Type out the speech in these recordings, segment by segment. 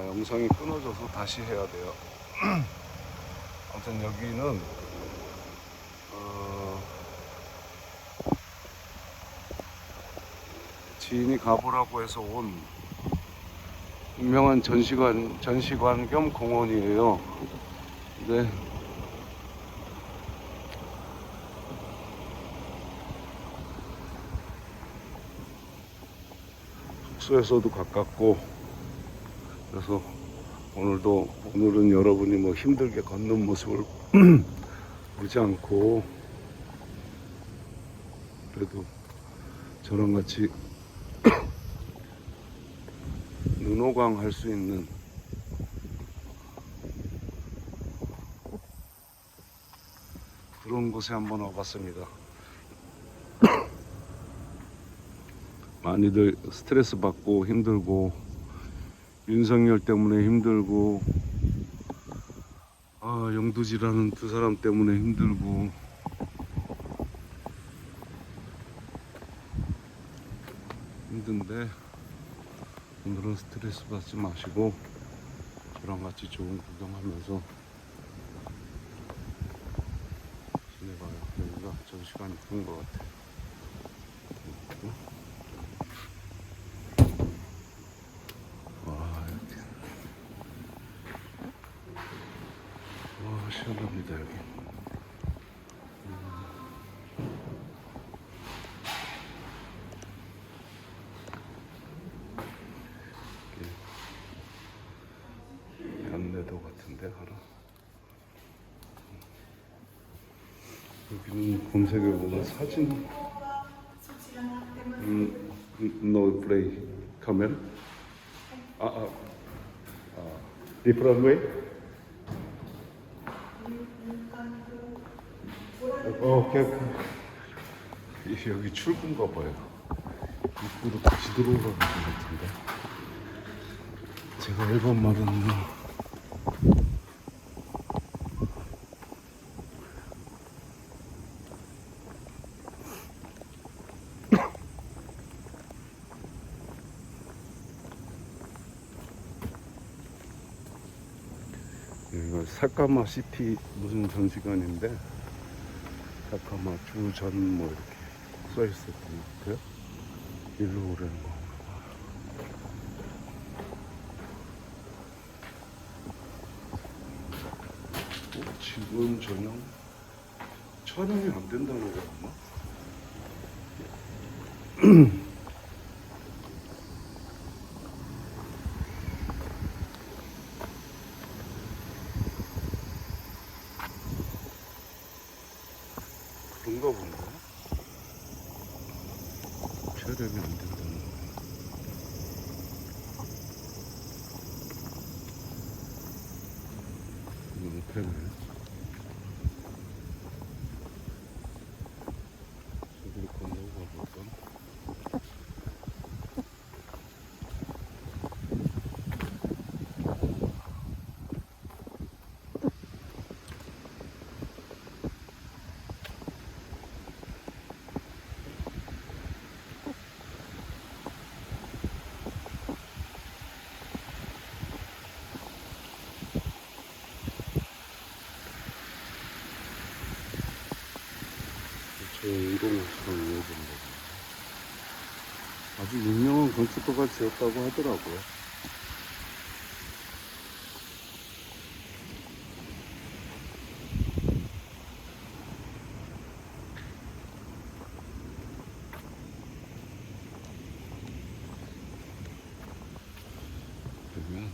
영상이 끊어져서 다시 해야 돼요. 아무튼 여기는 지인이 가보라고 해서 온 유명한 전시관 겸 공원이에요. 근데 숙소에서도 가깝고, 그래서 오늘은 여러분이 뭐 힘들게 걷는 모습을 보지 않고, 그래도 저랑 같이 눈호강 할 수 있는 그런 곳에 한번 와봤습니다. 많이들 스트레스 받고 힘들고, 윤석열 때문에 힘들고, 영두지라는 두 사람 때문에 힘들고, 힘든데 오늘은 스트레스 받지 마시고 저랑 같이 좋은 구경하면서 지내봐요. 여기가 전시관이 이쁜 것 같아요. 와, 이렇게. 와, 시원합니다, 여기. 안내도 같은데, 하나. 여기는 검색해보면 사진, no play 카메라? different way? 오케이. 여기 출구인가 봐요. 입구로 다시 들어오라는 것 같은데. 제가 일본 말은 여기가 사카마 시티 무슨 전시관인데, 사카마 주전 뭐 이렇게 써 있었던 것 같아요. 일로 오라는 거. 지금 저녁 촬영이 안 된다는 거 아마? 그런가 본데? 촬영이 안 된다는 거. 펜을 저기로 건너가 볼까? 저 인공호수를 이어진 거. 아주 유명한 건축가가 지었다고 하더라고요. 그러면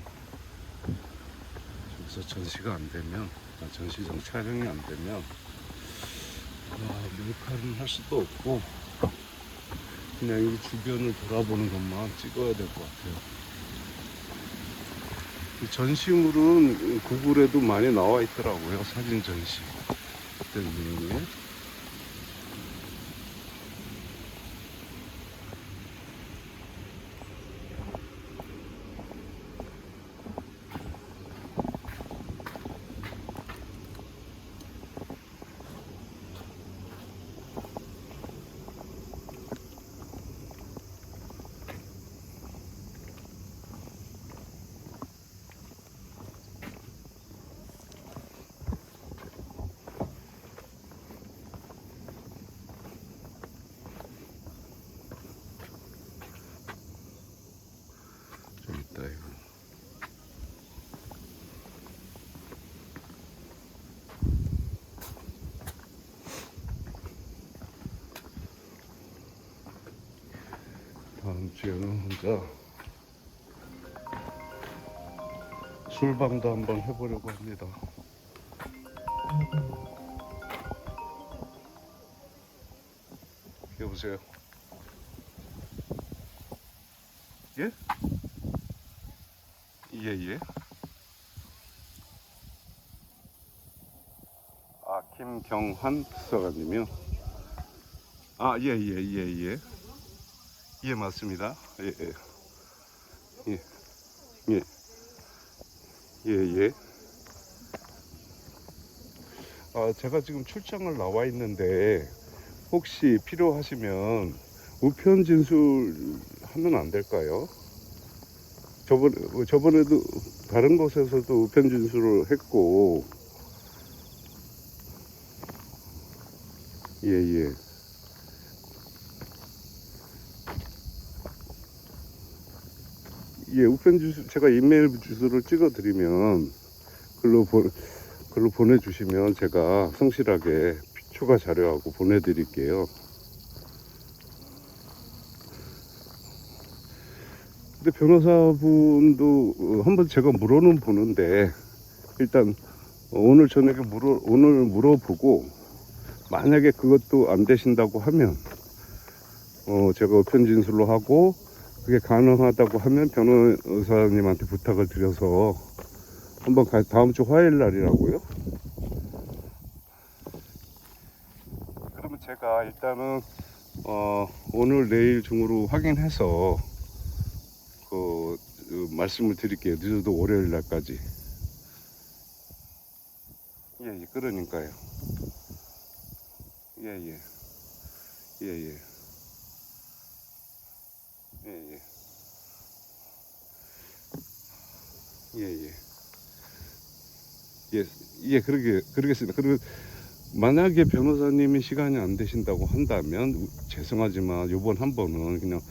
저기서 전시가 안 되면, 전시장 촬영이 안 되면 몰카는 할 수도 없고 그냥 이 주변을 돌아보는 것만 찍어야 될 것 같아요. 이 전시물은 구글에도 많이 나와 있더라고요. 사진 전시 때문에. 주연은 혼자 술방도 한번 해보려고 합니다. 여보세요? 예? 예. 아, 김경환 수사관님이요? 아, 예. 예, 맞습니다. 예. 예. 예. 아, 제가 지금 출장을 나와 있는데 혹시 필요하시면 우편 진술 하면 안 될까요? 저번에도 다른 곳에서도 우편 진술을 했고, 예. 예, 우편 주소, 제가 이메일 주소를 찍어 드리면 글로 보내주시면 제가 성실하게 추가 자료하고 보내드릴게요. 근데 변호사분도 한번 제가 물어는 보는데, 일단 오늘 저녁에 오늘 물어보고, 만약에 그것도 안 되신다고 하면 제가 우편 진술로 하고, 그게 가능하다고 하면 변호사님한테 부탁을 드려서 한번 다음 주 화요일 날이라고요? 그러면 제가 일단은 오늘 내일 중으로 확인해서 그 말씀을 드릴게요. 늦어도 월요일 날까지. 예, 그러니까요. 예. 그러겠습니다. 그리고 만약에 변호사님이 시간이 안 되신다고 한다면 죄송하지만 이번 한 번은 그냥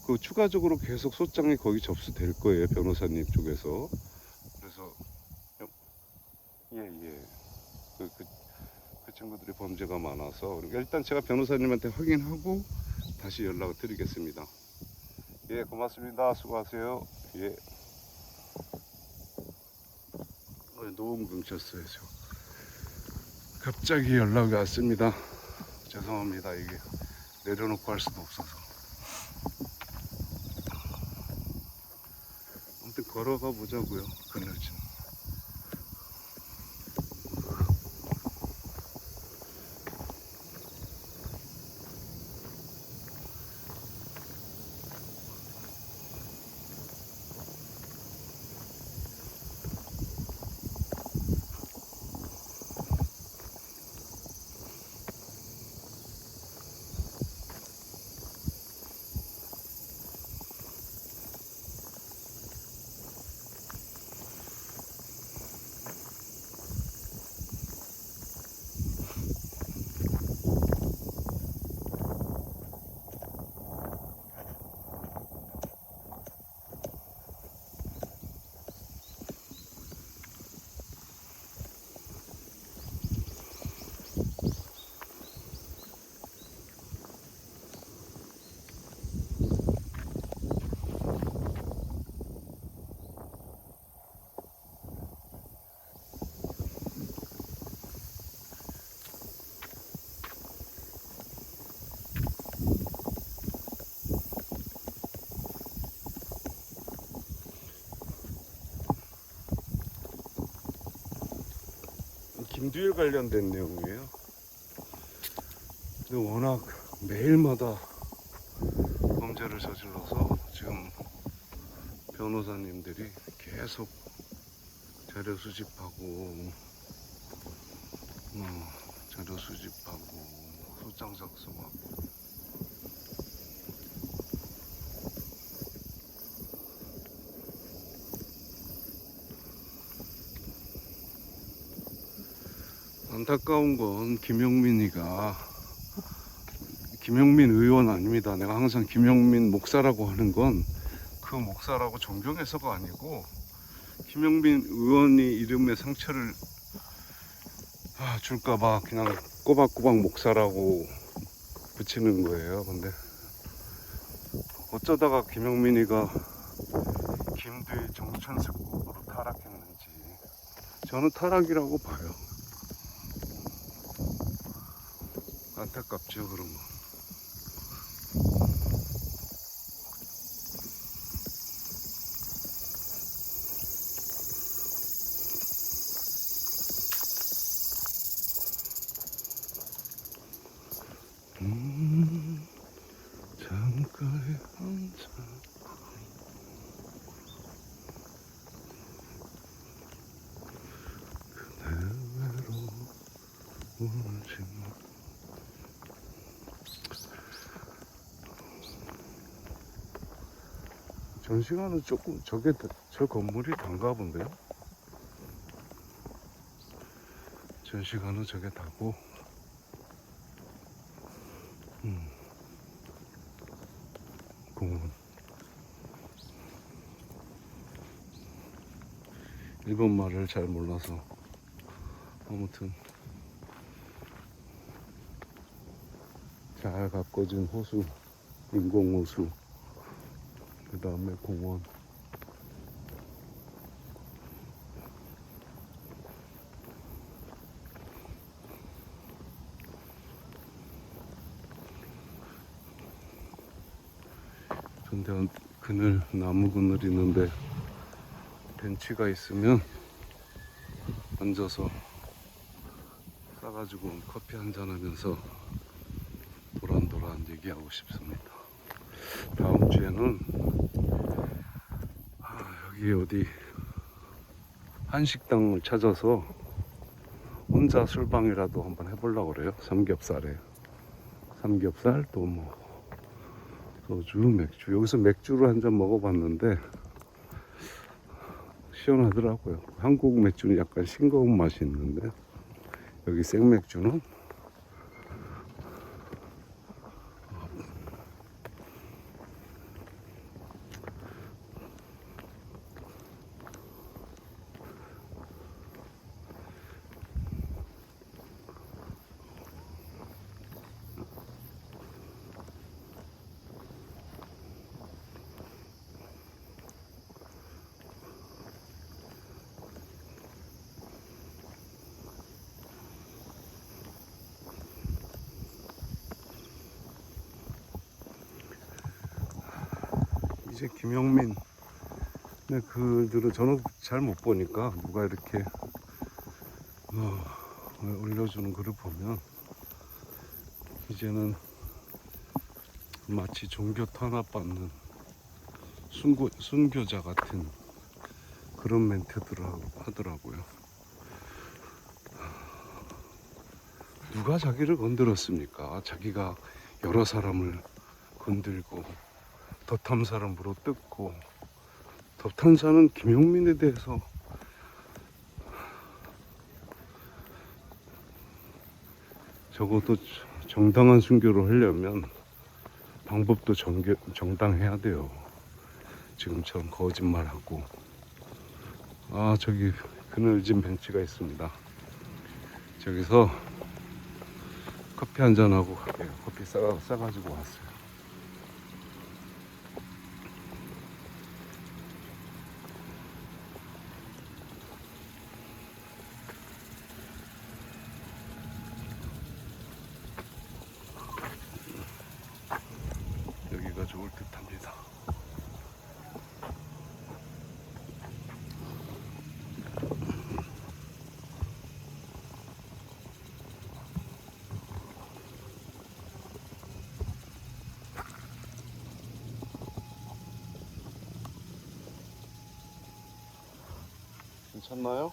그 추가적으로 계속 소장이 거기 접수될 거예요, 변호사님 쪽에서. 그래서 그 친구들이 범죄가 많아서, 그러니까 일단 제가 변호사님한테 확인하고 다시 연락을 드리겠습니다. 예, 고맙습니다. 수고하세요. 예. 너무 뭉쳤어요. 갑자기 연락이 왔습니다. 죄송합니다. 이게 내려놓고 할 수도 없어서. 아무튼 걸어가 보자고요. 그늘진. 김두일 관련된 내용이에요. 근데 워낙 매일마다 범죄를 저질러서 지금 변호사님들이 계속 자료 수집하고 소장 작성하고. 안타까운 건 김용민 의원 아닙니다. 내가 항상 김용민 목사라고 하는 건 그 목사라고 존경해서가 아니고, 김용민 의원이 이름에 상처를 줄까봐 그냥 꼬박꼬박 목사라고 붙이는 거예요. 근데 어쩌다가 김영민이가 김두의 정천습곡으로 타락했는지 저는 타락이라고 봐요. 안타깝죠, 그런 거. 창가에 앉아 그대 외로 울지마. 전시관은 조금 저 건물이 단가 본데요. 전시관은 저게 다고 공원. 일본 말을 잘 몰라서 아무튼 잘 가꿔진 호수, 인공호수, 그 다음에 공원. 근데 나무 그늘 있는데 벤치가 있으면 앉아서 싸가지고 커피 한잔 하면서 도란도란 얘기하고 싶습니다. 다음 주에는 여기 어디 한식당을 찾아서 혼자 술방이라도 한번 해보려고 그래요. 삼겹살 또 뭐 소주, 맥주. 여기서 맥주를 한 잔 먹어봤는데 시원하더라고요. 한국 맥주는 약간 싱거운 맛이 있는데 여기 생맥주는 이제 김영민의 글들을 저는 잘 못 보니까 누가 이렇게 올려주는 글을 보면 이제는 마치 종교 탄압받는 순교자 같은 그런 멘트들을 하더라고요. 누가 자기를 건드렸습니까? 자기가 여러 사람을 건들고 덧탐사를 물어뜯고 덧탐사는 김용민에 대해서 적어도 정당한 순교를 하려면 방법도 정당해야 돼요. 지금처럼 거짓말하고. 저기 그늘진 벤치가 있습니다. 저기서 커피 한잔하고 갈게요. 커피 싸가지고 왔어요. 여기가 좋을 듯 합니다. 괜찮나요?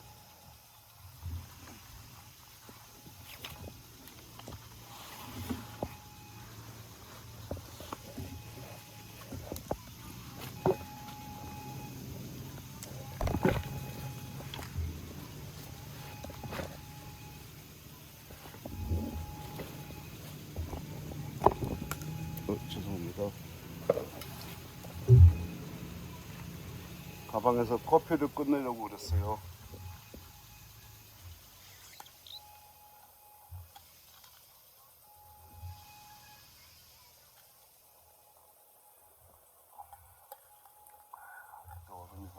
죄송합니다. 가방에서 커피를 끝내려고 그랬어요.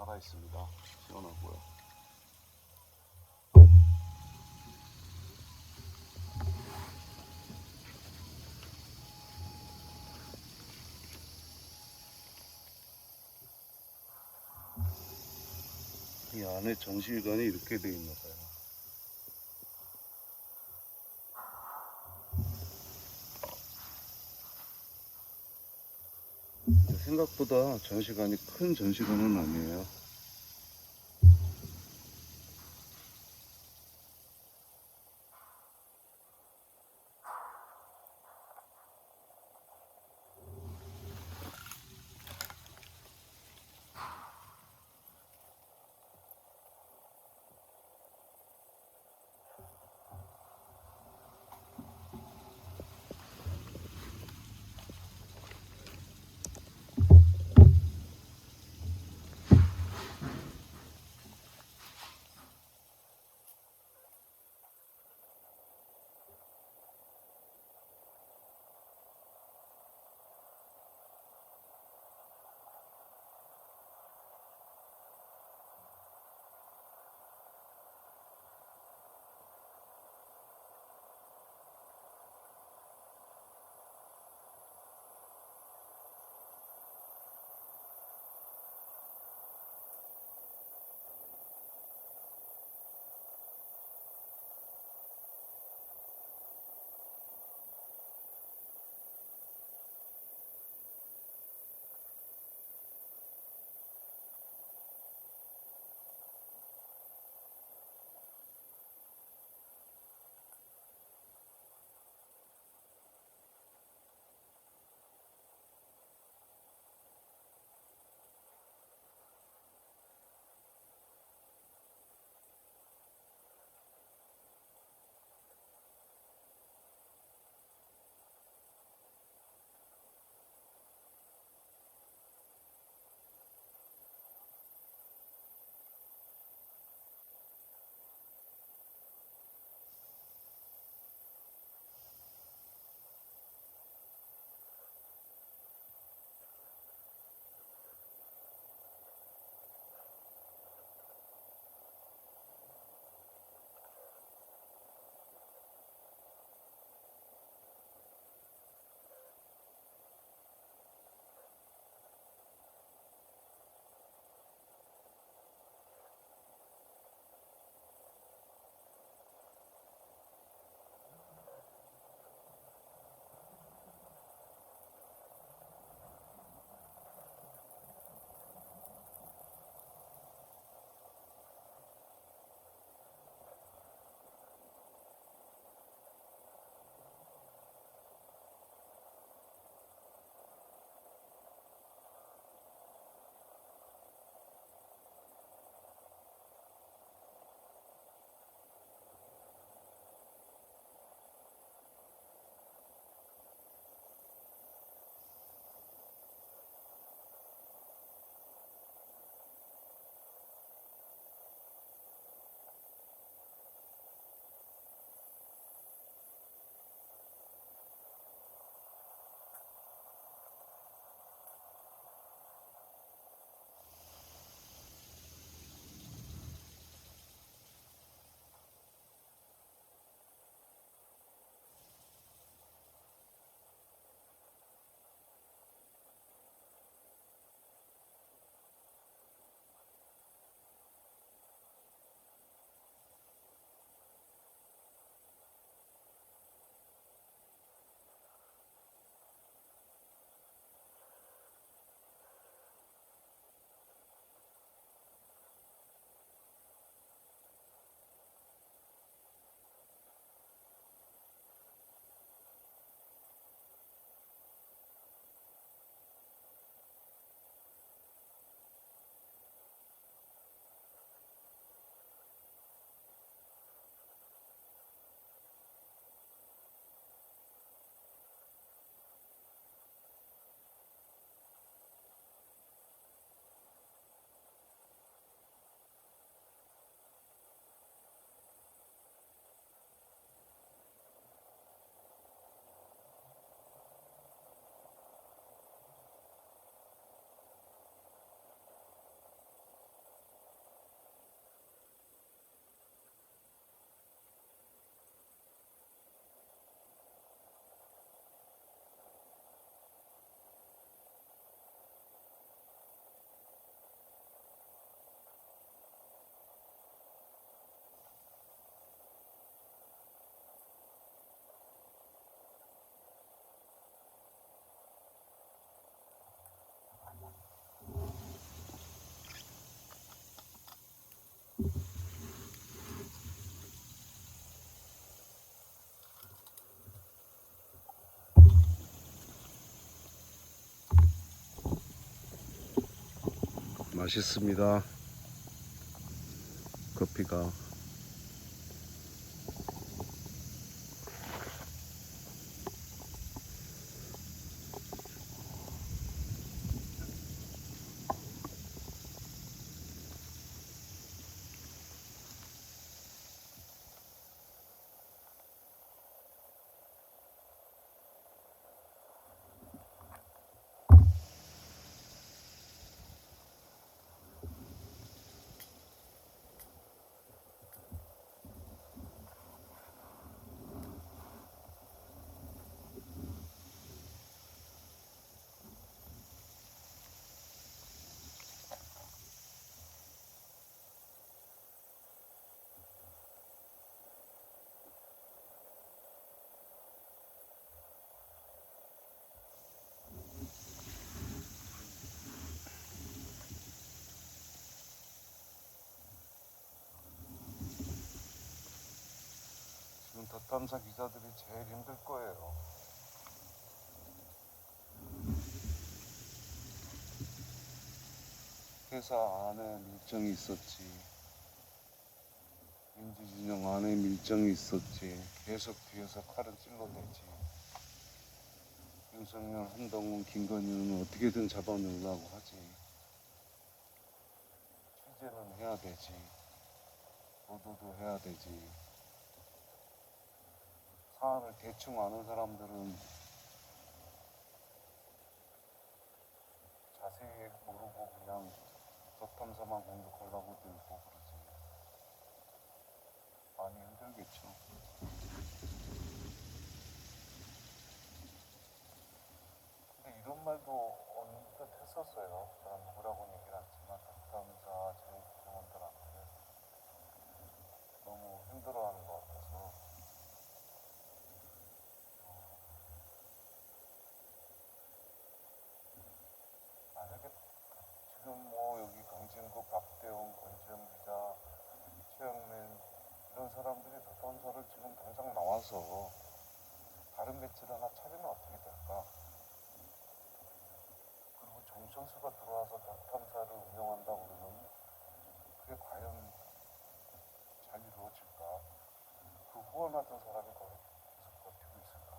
살아 있습니다. 시원하고요. 이 안에 전시관이 이렇게 돼 있나 봐요. 생각보다 전시관이 큰 전시관은 아니에요. 맛있습니다. 커피가. 지금 덧탐사 기자들이 제일 힘들 거예요. 회사 안에 밀정이 있었지. 민주진영 안에 밀정이 있었지. 계속 뒤에서 칼을 찔러대지. 윤석열, 한동훈, 김건희는 어떻게든 잡아내려고 하지. 취재는 해야 되지. 보도도 해야 되지. 사안을 대충 아는 사람들은 자세히 모르고 그냥 덧탐사만 공격하려고 들고 그러지. 많이 힘들겠죠. 근데 이런 말도 언뜻 했었어요. 저는 누구라고는 얘기를 않지만 덧탐사 제 구성원들한테 너무 힘들어하는 것 같아서 만약에 지금 뭐 여기 강진구, 박대웅, 권지영 기자, 최영민 이런 사람들이 덧탐사를 지금 당장 나와서 다른 매체를 하나 차리면 어떻게 될까? 그리고 정천수가 들어와서 덧탐사를 운영한다 그러면 그게 과연 잘 이루어질까? 그 후원하던 사람이 거기 계속 버티고 있을까?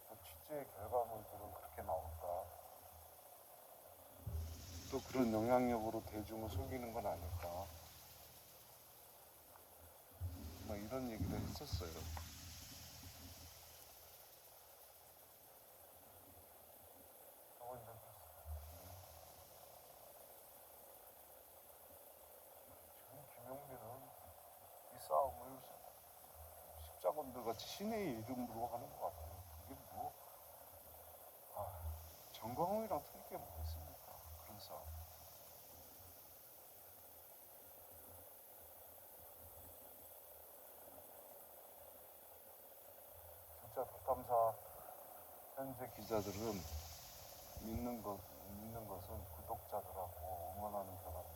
또 취재의 결과물들은 그렇게 나올까? 또 그런 영향력으로 대중을 속이는 건 아닐까? 뭐 이런 얘기를 했었어요. 지금 김용민은 이 싸움을 십자군들 같이 신의 이름으로 하는 것 같아요. 이게 뭐, 정광훈이랑 틀릴 게 뭐가 있습니까? 그런 싸움. 진짜 덧탐사 현재 기자들은 믿는 것은 구독자들하고 응원하는 사람들,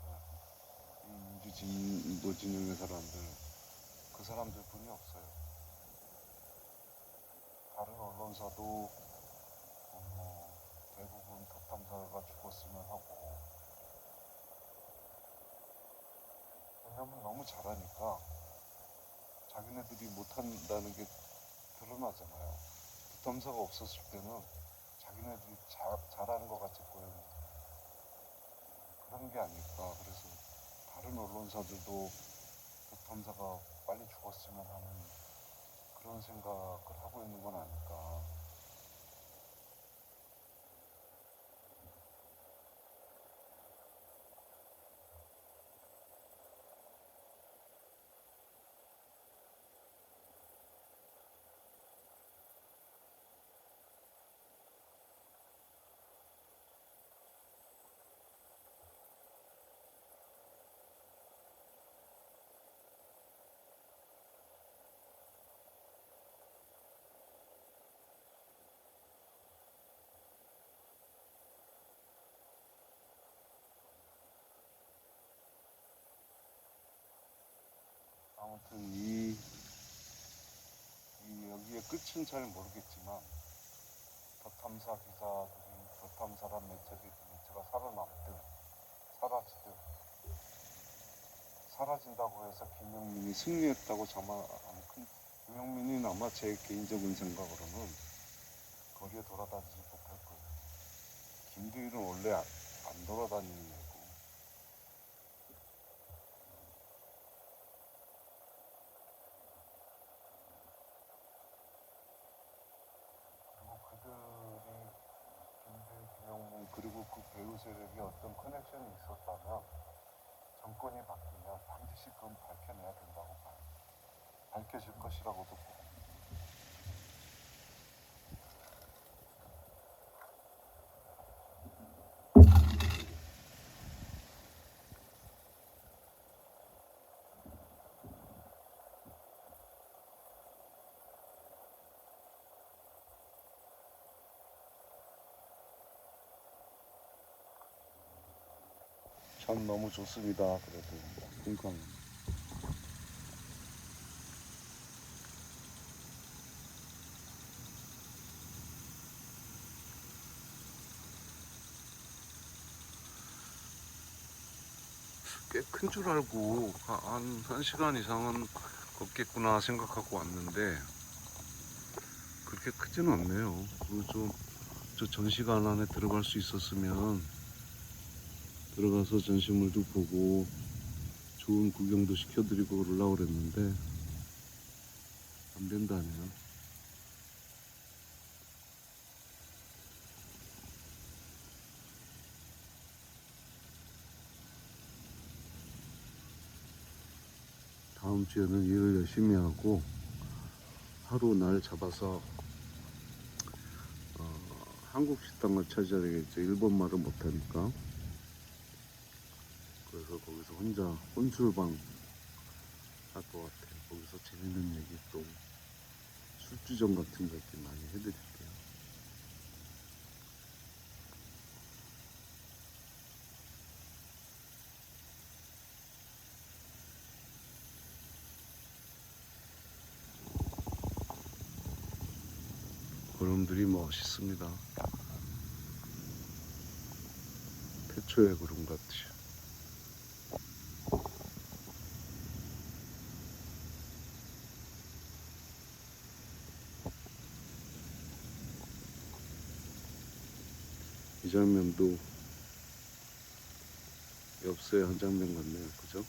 이 민주진보 진영의 사람들, 그 사람들 뿐이 없어요. 다른 언론사도 대부분 덧탐사가 죽었으면 하고, 왜냐면 너무 잘하니까 자기네들이 못한다는 게 드러나잖아요. 덧탐사가 없었을 때는 자기네들이 잘하는 것 같이 보이는 그런 게 아닐까. 그래서 다른 언론사들도 덧탐사가 빨리 죽었으면 하는 그런 생각을 하고 있는 건 아닐까. 아무튼 여기에 끝은 잘 모르겠지만 덧탐사 기자들이 덧탐사란 매체들이 도대체 자체가 살아남든 사라지든 사라진다고 해서 김영민이 승리했다고 저만 김영민이는 아마 제 개인적인 생각으로는 거리에 돌아다니지 못할 거예요. 김두일은 원래 안 돌아다니는 애고 그리고 그들이 김두일, 김영민 그리고 그 배우 세력이 어떤 커넥션이 있었다면 정권이 바뀌면 반드시 그건 밝혀내야 된다고 봐요. 밝혀질 것이라고도 보고. 전 너무 좋습니다. 그래도 건강. 꽤 큰 줄 알고 한 시간 이상은 걷겠구나 생각하고 왔는데 그렇게 크지는 않네요. 그리고 저 전시관 안에 들어갈 수 있었으면 들어가서 전시물도 보고 좋은 구경도 시켜드리고 그러려고 그랬는데 안 된다네요. 다음 주에는 일을 열심히 하고 하루 날 잡아서 한국 식당을 찾아야 되겠죠. 일본 말을 못하니까. 그래서 거기서 혼자 혼술방 할 것 같아요. 거기서 재밌는 얘기 또 술주정 같은 거 이렇게 많이 해드릴게요. 구름들이 멋있습니다. 태초의 구름 같이. 이 장면도 엽서의 한 장면 같네요. 그죠?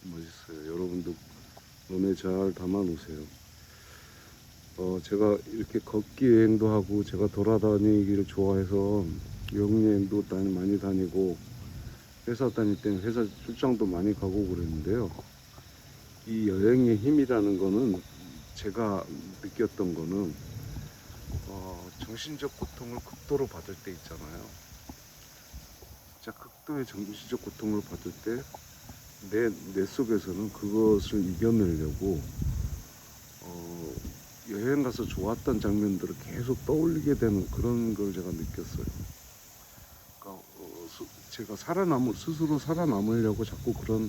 멋있어요. 여러분도 눈에 잘 담아 놓으세요. 제가 이렇게 걷기 여행도 하고 제가 돌아다니기를 좋아해서 여행도 많이 다니고 회사 다닐 때는 회사 출장도 많이 가고 그랬는데요. 이 여행의 힘이라는 거는 제가 느꼈던 거는 정신적 고통을 극도로 받을 때 있잖아요. 진짜 극도의 정신적 고통을 받을 때 내 속에서는 그것을 이겨내려고 여행 가서 좋았던 장면들을 계속 떠올리게 되는 그런 걸 제가 느꼈어요. 그러니까 제가 스스로 살아남으려고 자꾸 그런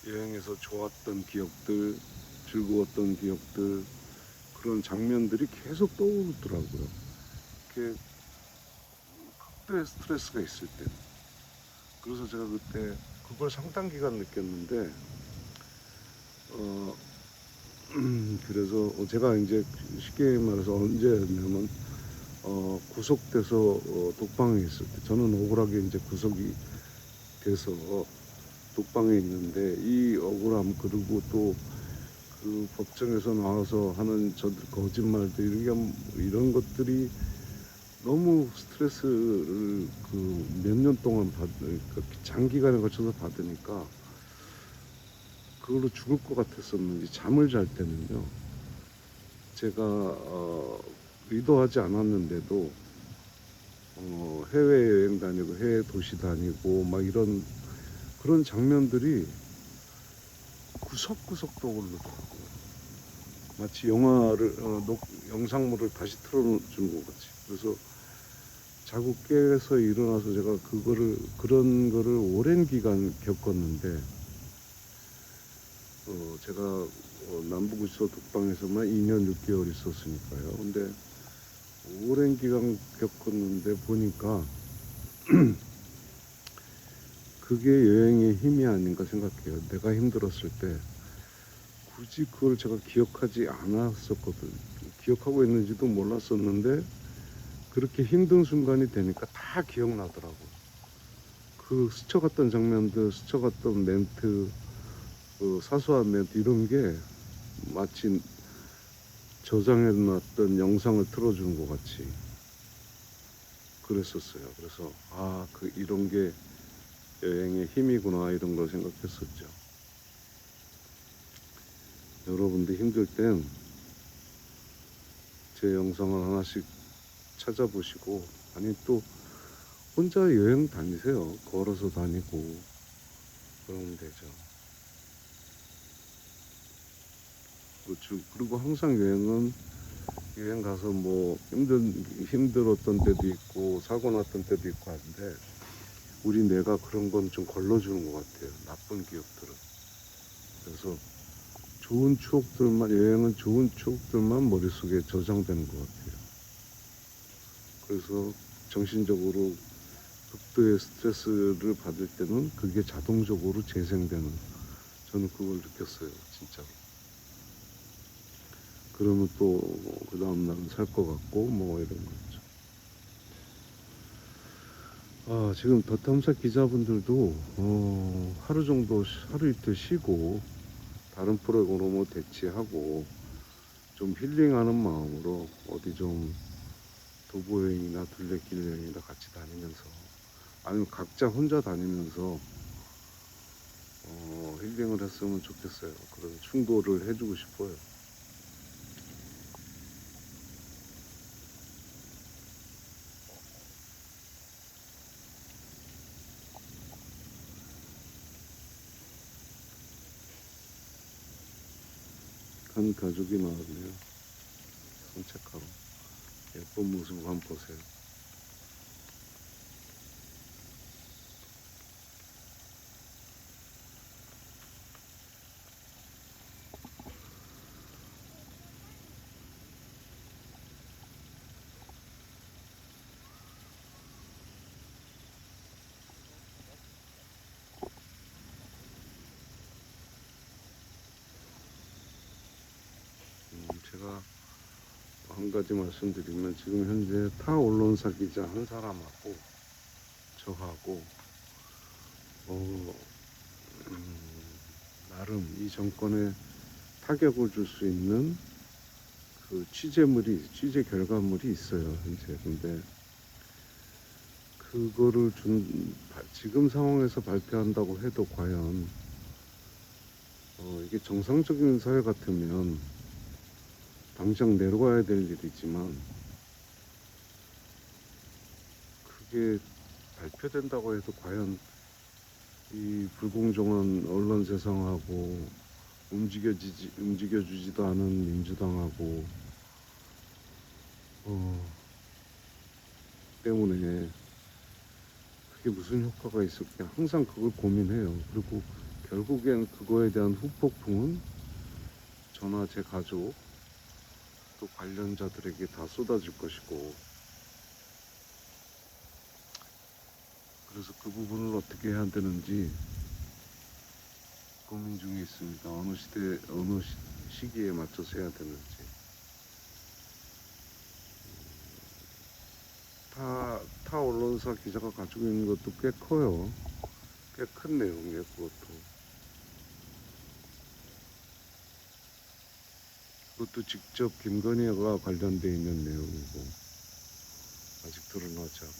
여행에서 좋았던 기억들, 즐거웠던 기억들, 그런 장면들이 계속 떠오르더라고요. 이렇게 극도의 스트레스가 있을 때. 그래서 제가 그때 그걸 상당 기간 느꼈는데, 그래서 제가 이제 쉽게 말해서 언제였냐면, 구속돼서 독방에 있을 때, 저는 억울하게 이제 구속이 돼서 독방에 있는데, 이 억울함, 그리고 또 그 법정에서 나와서 하는 저들 거짓말들, 이런 것들이 너무 스트레스를 그 몇 년 동안 장기간에 걸쳐서 받으니까 그걸로 죽을 것 같았었는지 잠을 잘 때는요. 제가 의도하지 않았는데도 해외여행 다니고 해외 도시 다니고 막 이런 그런 장면들이 구석구석 떠오르더라고요. 마치 영화를 영상물을 다시 틀어주는 것 같이. 그래서 자고 깨서 일어나서 제가 그런 거를 오랜 기간 겪었는데 제가 남부구치소 독방에서만 2년 6개월 있었으니까요. 근데 오랜 기간 겪었는데 보니까 그게 여행의 힘이 아닌가 생각해요. 내가 힘들었을 때 굳이 그걸 제가 기억하지 않았었거든. 기억하고 있는지도 몰랐었는데 그렇게 힘든 순간이 되니까 다 기억나더라고. 그 스쳐갔던 장면들, 스쳐갔던 멘트, 그 사소한 멘트 이런 게 마치 저장해놨던 영상을 틀어주는 것 같이 그랬었어요. 그래서 이런 게 여행의 힘이구나 이런 걸 생각했었죠. 여러분들 힘들 땐 제 영상을 하나씩 찾아보시고 아니 또 혼자 여행 다니세요. 걸어서 다니고 그러면 되죠. 그리고 항상 여행 가서 뭐 힘들었던 때도 있고 사고 났던 때도 있고 한데 우리 뇌가 그런 건 좀 걸러주는 것 같아요. 나쁜 기억들은. 그래서 여행은 좋은 추억들만 머릿속에 저장되는 것 같아요. 그래서 정신적으로 극도의 스트레스를 받을 때는 그게 자동적으로 재생되는, 저는 그걸 느꼈어요, 진짜로. 그러면 또 그 다음날은 살 것 같고 뭐 이런 거죠. 지금 더 탐사 기자분들도 하루 이틀 쉬고 다른 프로그램으로 대치하고 좀 힐링하는 마음으로 어디 좀 도보 여행이나 둘레길 여행이나 같이 다니면서 아니면 각자 혼자 다니면서 힐링을 했으면 좋겠어요. 그런 충고를 해주고 싶어요. 한 가족이 나왔네요. 산책하러. 예쁜 모습 한번 보세요. 제가 한 가지 말씀드리면 지금 현재 타 언론사 기자 한 사람하고 저하고 어, 나름 이 정권에 타격을 줄 수 있는 그 취재 결과물이 있어요, 현재. 근데 그거를 지금 상황에서 발표한다고 해도 과연 이게 정상적인 사회 같으면 당장 내려가야 될 일이지만 그게 발표된다고 해도 과연 이 불공정한 언론 세상하고 움직여주지도 않은 민주당하고 때문에 그게 무슨 효과가 있을까 항상 그걸 고민해요. 그리고 결국엔 그거에 대한 후폭풍은 저나 제 가족 또 관련자들에게 다 쏟아질 것이고, 그래서 그 부분을 어떻게 해야 되는지 고민 중에 있습니다. 어느 시기에 맞춰서 해야 되는지. 타 언론사 기자가 가지고 있는 것도 꽤 커요. 꽤 큰 내용이에요, 그것도. 그것도 직접 김건희가 관련돼 있는 내용이고. 아직 드러나지 않아.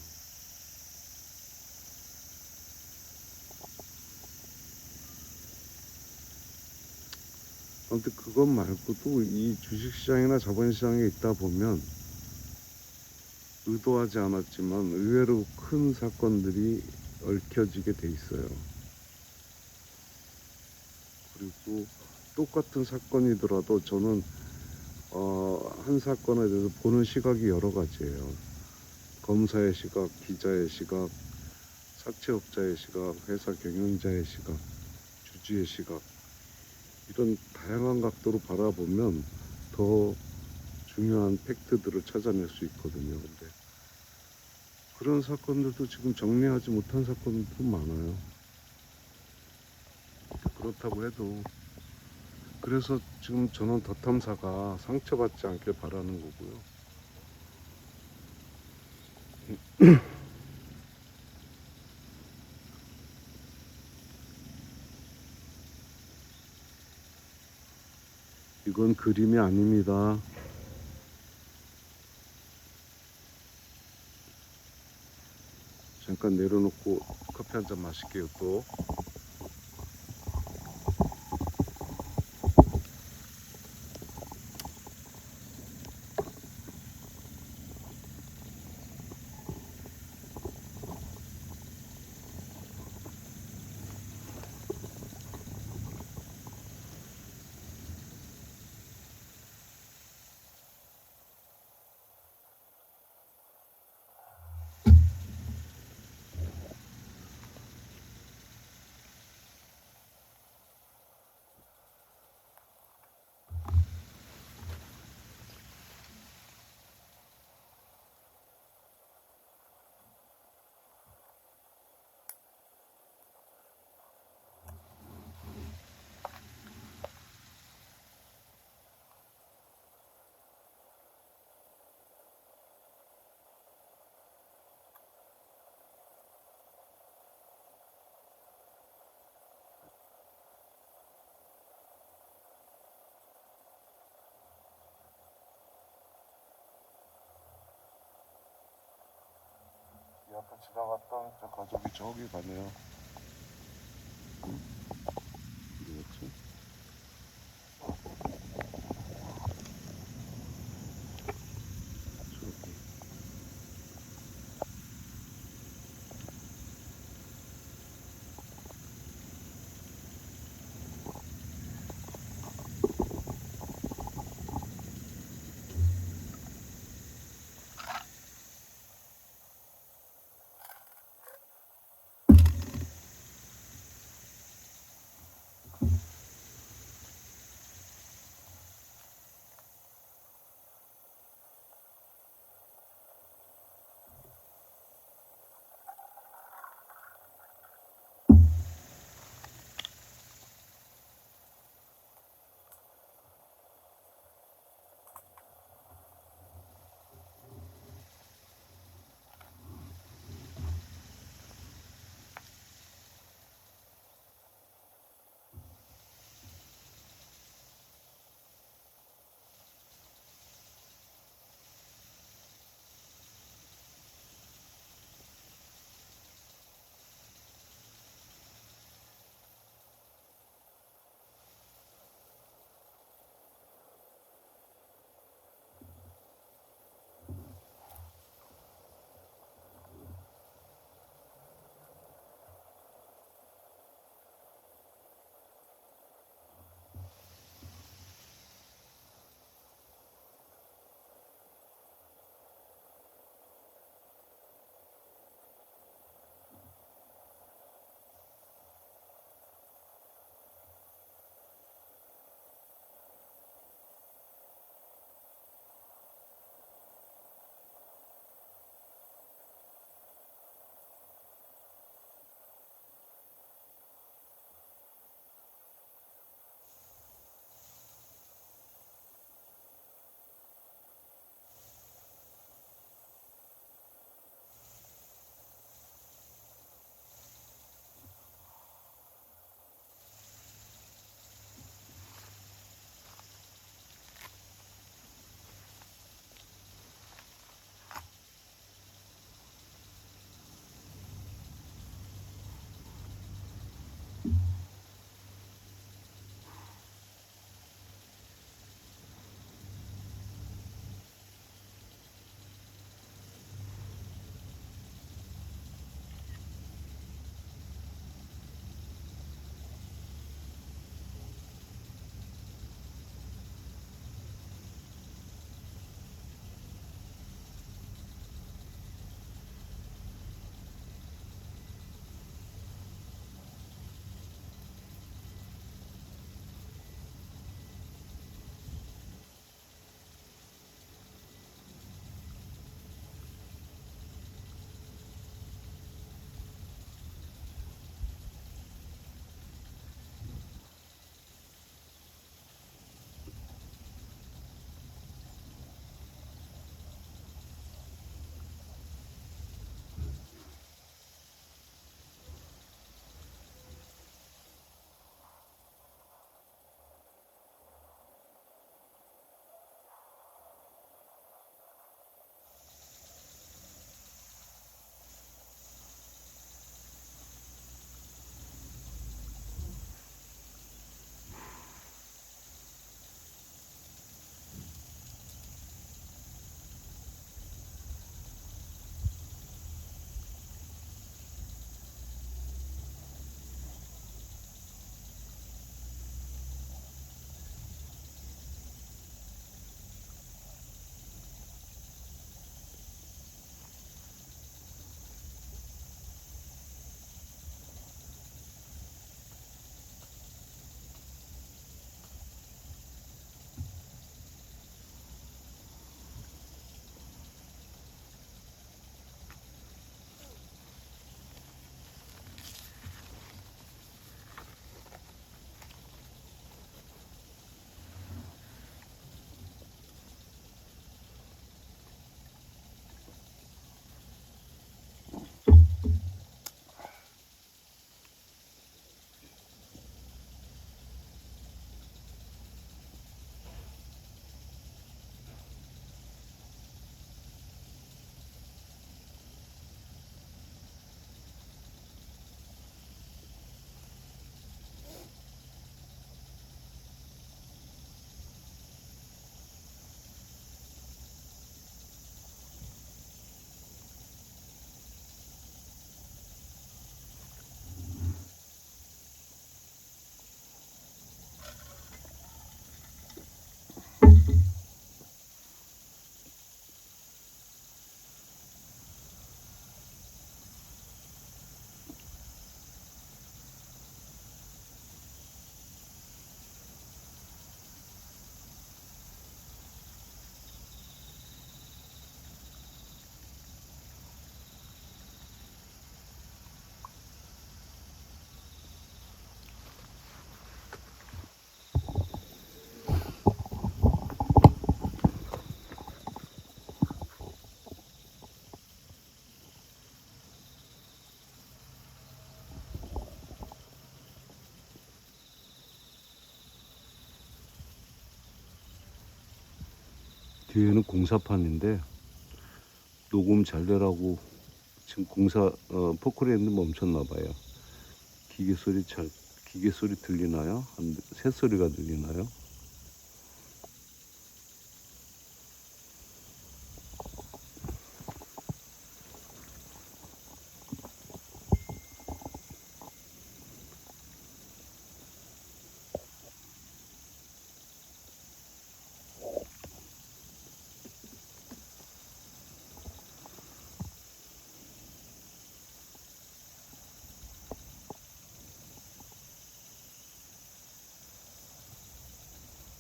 아무튼 그것 말고도 이 주식시장이나 자본시장에 있다 보면 의도하지 않았지만 의외로 큰 사건들이 얽혀지게 돼 있어요. 그리고 똑같은 사건이더라도 저는 한 사건에 대해서 보는 시각이 여러 가지예요. 검사의 시각, 기자의 시각, 사채업자의 시각, 회사 경영자의 시각, 주주의 시각, 이런 다양한 각도로 바라보면 더 중요한 팩트들을 찾아낼 수 있거든요. 근데 그런 사건들도 지금 정리하지 못한 사건들도 많아요. 그렇다고 해도 그래서 지금 저는 더 탐사가 상처받지 않길 바라는 거고요. 이건 그림이 아닙니다. 잠깐 내려놓고 커피 한 잔 마실게요. 또 이 아까 지나갔던 저 가족이 저기 가네요. 어디 갔지? 저기. 뒤에는 공사판인데 녹음 잘 되라고 지금 포크레인도 멈췄나 봐요. 기계 소리 들리나요? 새 소리가 들리나요?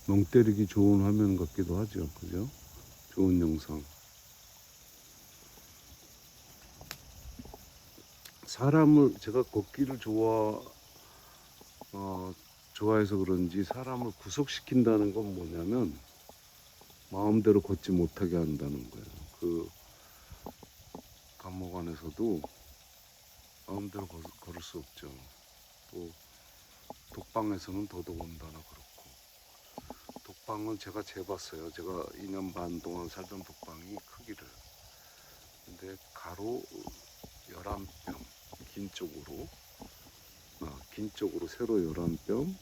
멍 때리기 좋은 화면 같기도 하죠. 그죠? 좋은 영상. 제가 걷기를 좋아해서 그런지 사람을 구속시킨다는 건 뭐냐면 마음대로 걷지 못하게 한다는 거예요. 그 감옥 안에서도 마음대로 걸을 수 없죠. 또 독방에서는 더더군다나 그렇고. 독방은 제가 재봤어요. 제가 2년 반 동안 살던 독방이 크기를. 근데 가로 11뼘, 긴 쪽으로 세로 11뼘,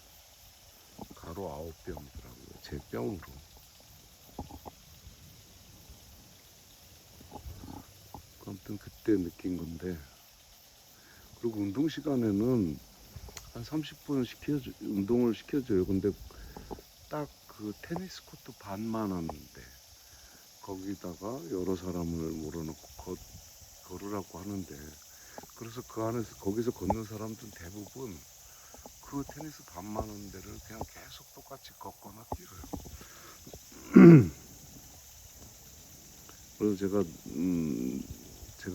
가로 9뼘이더라고요. 제 뼘으로. 아무튼 그때 느낀 건데, 그리고 운동 시간에는 한 30분 운동을 시켜줘요. 근데 딱 그 테니스 코트 반만 하는데 거기다가 여러 사람을 몰아넣고 걸으라고 하는데, 그래서 그 안에서 거기서 걷는 사람들은 대부분 그 테니스 반만 하는 데를 그냥 계속 똑같이 걷거나 뛰어요. 그래서 제가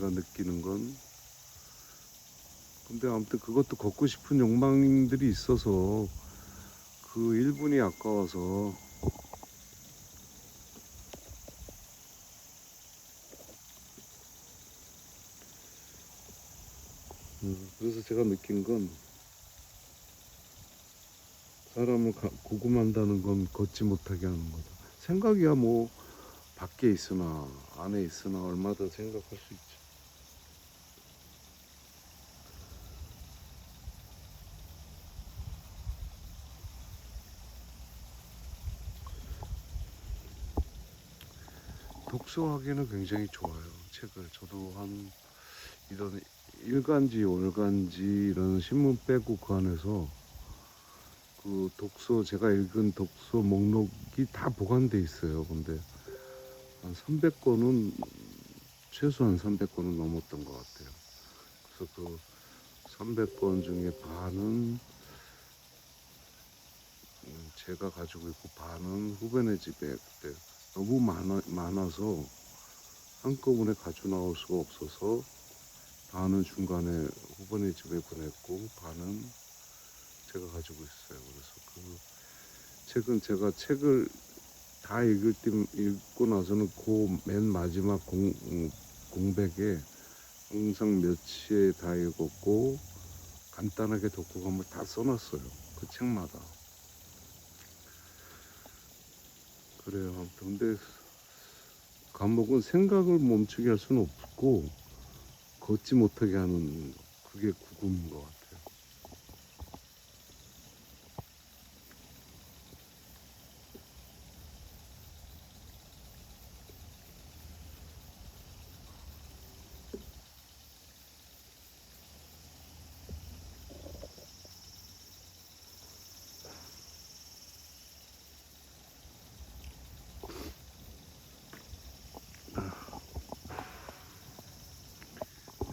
느끼는 건, 근데 아무튼 그것도 걷고 싶은 욕망들이 있어서 그 1분이 아까워서 그래서 제가 느낀 건, 사람을 구금한다는 건 걷지 못하게 하는 거다. 생각이야 뭐 밖에 있으나 안에 있으나 얼마든 생각할 수 있죠. 독서하기는 굉장히 좋아요. 책을 저도 한 이런 일간지, 월간지 이런 신문 빼고 그 안에서 그 제가 읽은 독서 목록이 다 보관돼 있어요. 근데 한 300권은, 최소한 300권은 넘었던 것 같아요. 그래서 그 300권 중에 반은 제가 가지고 있고 반은 후배네 집에, 그때 너무 많아서 한꺼번에 가져 나올 수가 없어서 반은 중간에 후배네 집에 보냈고 반은 제가 가지고 있어요. 그래서 그 책은 제가 책을 다 읽고 나서는 그 맨 마지막 공백에 항상 몇 시에 다 읽었고 간단하게 독후감을 다 써놨어요. 그 책마다. 그래요. 아무튼 근데 감옥은 생각을 멈추게 할 수는 없고 걷지 못하게 하는, 그게 구금인 것 같아요.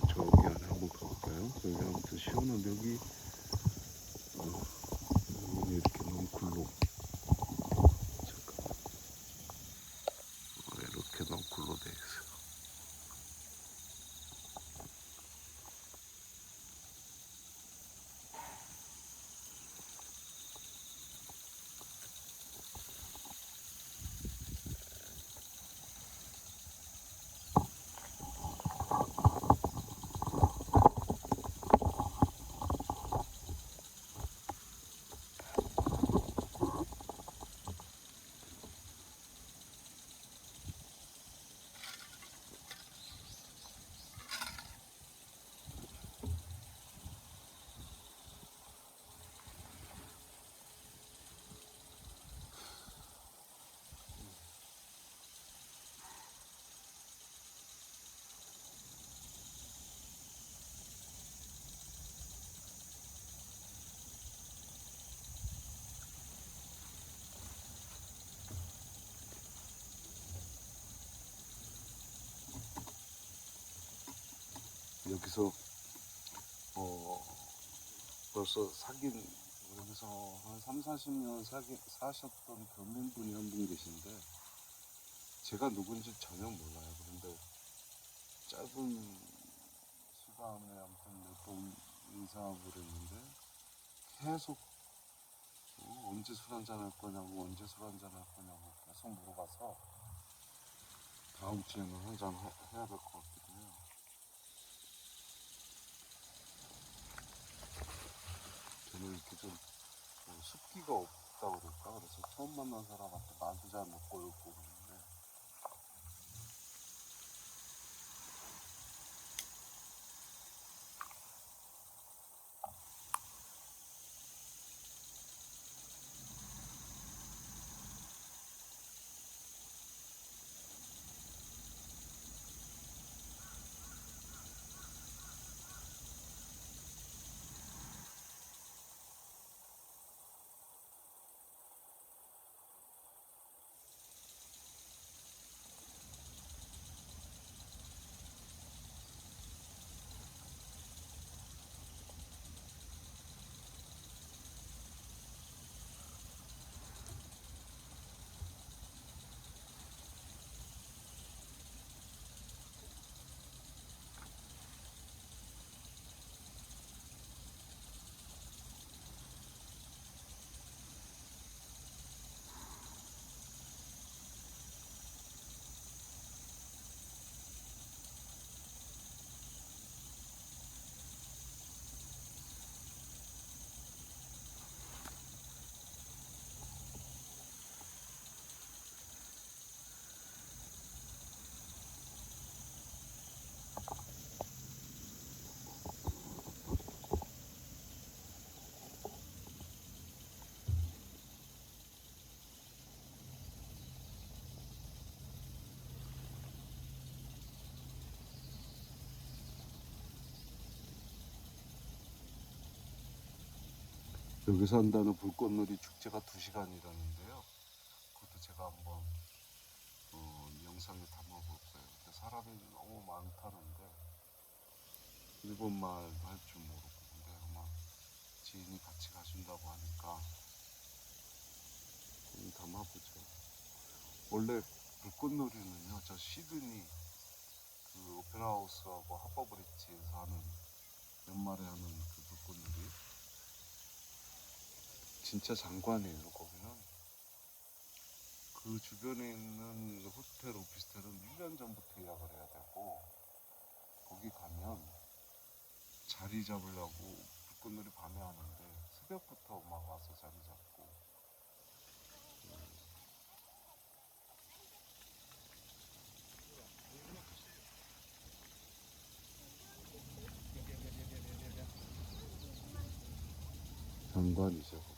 저기 안에 한번 가볼까요? 여기 아무튼 시원한데 여기서 벌써 여기서 한 3, 40년 사셨던 교민분이 한 분 계신데 제가 누군지 전혀 몰라요. 그런데 짧은 시간에 아무튼 몇 번 인사하고 그랬는데 계속 언제 술 한잔 할 거냐고 언제 술 한잔 할 거냐고 계속 물어봐서 다음 주에는 한잔 해야 될 것 같기도 해요. 저는 이렇게 좀 습기가 없다 그럴까? 그래서 처음 만난 사람한테 말도 잘 못 걸고 그러는데 여기서 한다는 불꽃놀이 축제가 2시간이라는데요. 그것도 제가 한번 영상에 담아볼 거예요. 근데 사람이 너무 많다는데 일본말도 할 줄 모르고 근데 아마 지인이 같이 가신다고 하니까 담아보죠. 원래 불꽃놀이는요, 저 시드니 그 오페라 하우스하고 하버브리지에서 하는 연말에 하는 그 불꽃놀이 진짜 장관이에요. 거기는 그 주변에 있는 호텔, 오피스텔은 1년 전부터 예약을 해야 되고 거기 가면 자리 잡으려고 불꽃놀이 밤에 하는데 새벽부터 막 와서 자리 잡고 장관이죠. 거기.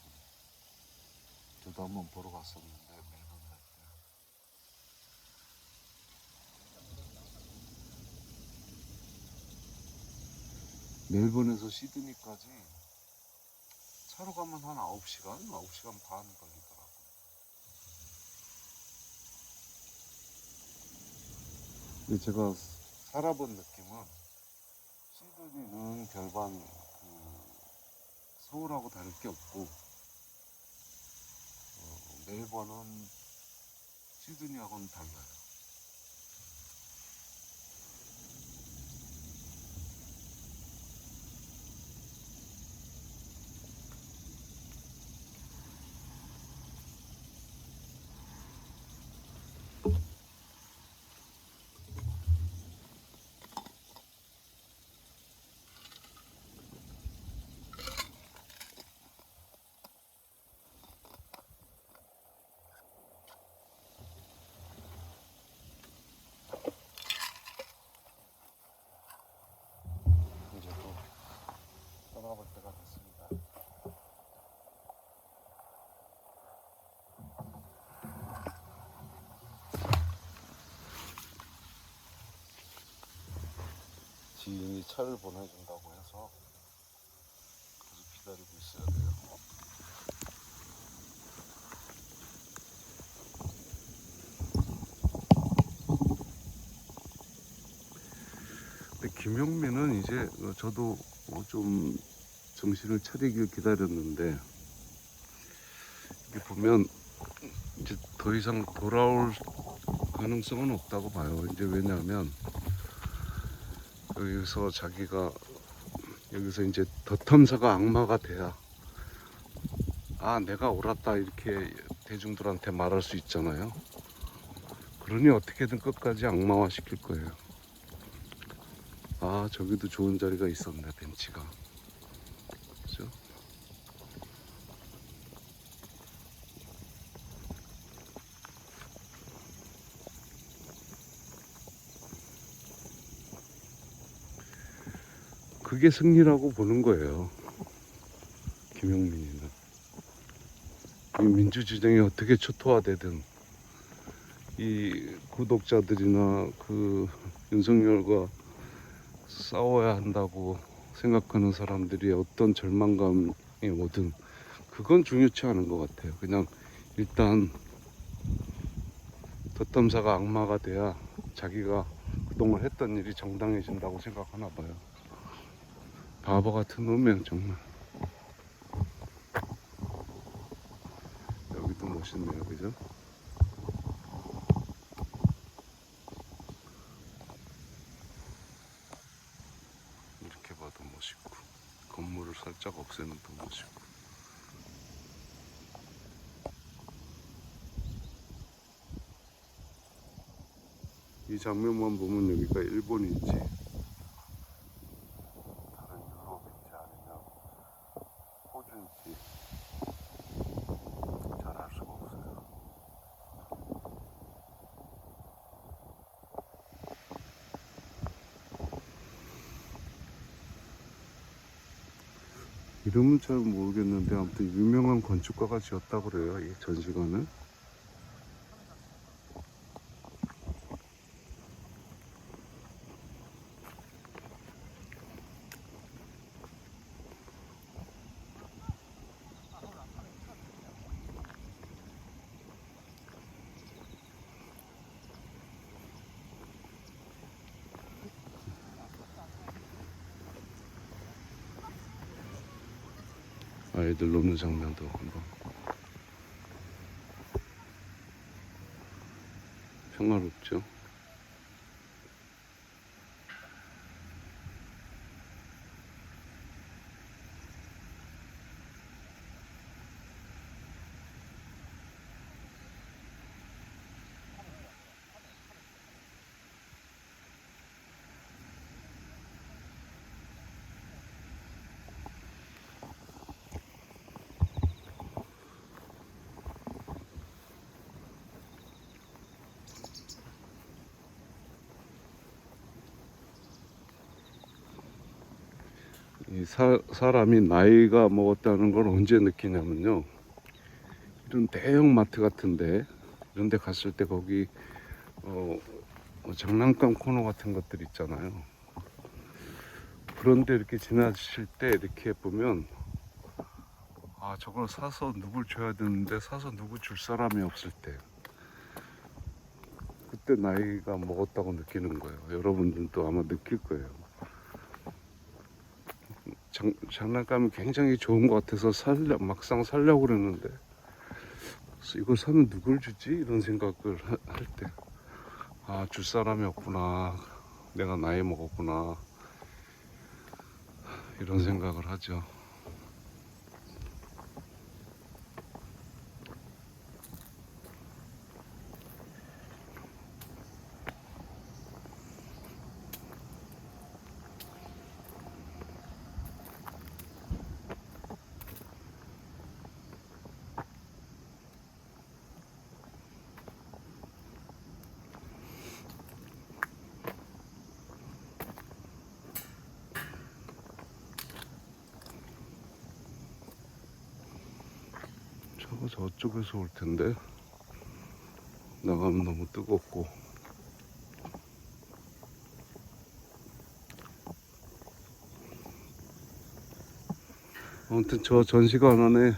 저도 한번 보러 갔었는데 멜번 갈 때. 멜번에서 시드니까지 차로 가면 한 9시간? 9시간 반 걸리더라고요. 근데 제가 살아본 느낌은 시드니는 별반 서울하고 다를 게 없고 멜번은 시드니하고는 달라요. 이제 또 떠나볼 때가 됐습니다. 지인이 차를 보내준다고 해서 계속 기다리고 있어야 돼요. 근데 김용민은 이제 저도 좀 정신을 차리길 기다렸는데 이게 보면 이제 더 이상 돌아올 가능성은 없다고 봐요. 이제 왜냐하면 여기서 자기가 여기서 이제 덧탐사가 악마가 돼야 내가 옳았다 이렇게 대중들한테 말할 수 있잖아요. 그러니 어떻게든 끝까지 악마화 시킬 거예요. 저기도 좋은 자리가 있었네, 벤치가. 그죠? 그게 승리라고 보는 거예요, 김용민이는. 이 민주주의정이 어떻게 초토화되든 이 구독자들이나 그 윤석열과 싸워야 한다고 생각하는 사람들이 어떤 절망감이 오든 그건 중요치 않은 것 같아요. 그냥 일단 덧탐사가 악마가 돼야 자기가 그동안 했던 일이 정당해진다고 생각하나 봐요. 바보 같은 놈이야 정말. 여기도 멋있네요, 그죠? 이렇게 봐도 멋있고 건물을 살짝 없애는 도 멋있고. 이 장면만 보면 여기가 일본인지 다른 유럽인지 아니면 호주인지 잘 알 수가 없어요. 이름은 잘 모르겠는데 아무튼 유명한 건축가가 지었다고 그래요, 이 전시관을. 아이들 노는 장면도 한번. 평화롭죠. 이 사람이 나이가 먹었다는 걸 언제 느끼냐면요, 이런 대형 마트 같은데 이런 데 갔을 때 거기 장난감 코너 같은 것들 있잖아요. 그런데 이렇게 지나실 때 이렇게 보면 저걸 사서 누굴 줘야 되는데 사서 누구 줄 사람이 없을 때 그때 나이가 먹었다고 느끼는 거예요. 여러분들도 아마 느낄 거예요. 장난감이 굉장히 좋은 것 같아서 막상 살려고 그랬는데 이걸 사면 누굴 주지? 이런 생각을 할 때 줄 사람이 없구나, 내가 나이 먹었구나, 이런 생각을 하죠. 차가 저쪽에서 올 텐데 나가면 너무 뜨겁고. 아무튼 저 전시관 안에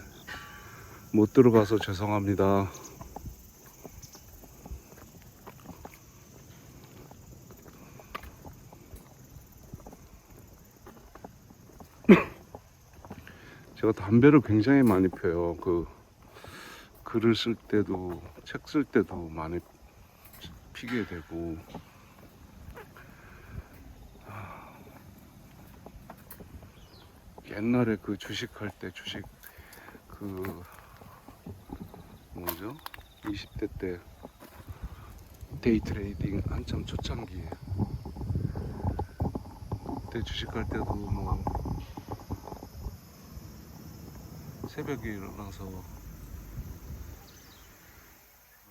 못 들어가서 죄송합니다. 제가 담배를 굉장히 많이 펴요. 그 글을 쓸 때도 책 쓸 때도 많이 피게 되고. 옛날에 그 주식할 때 주식 그 뭐죠? 20대 때 데이 트레이딩 한참 초창기에 그때 주식할 때도 뭐 새벽에 일어나서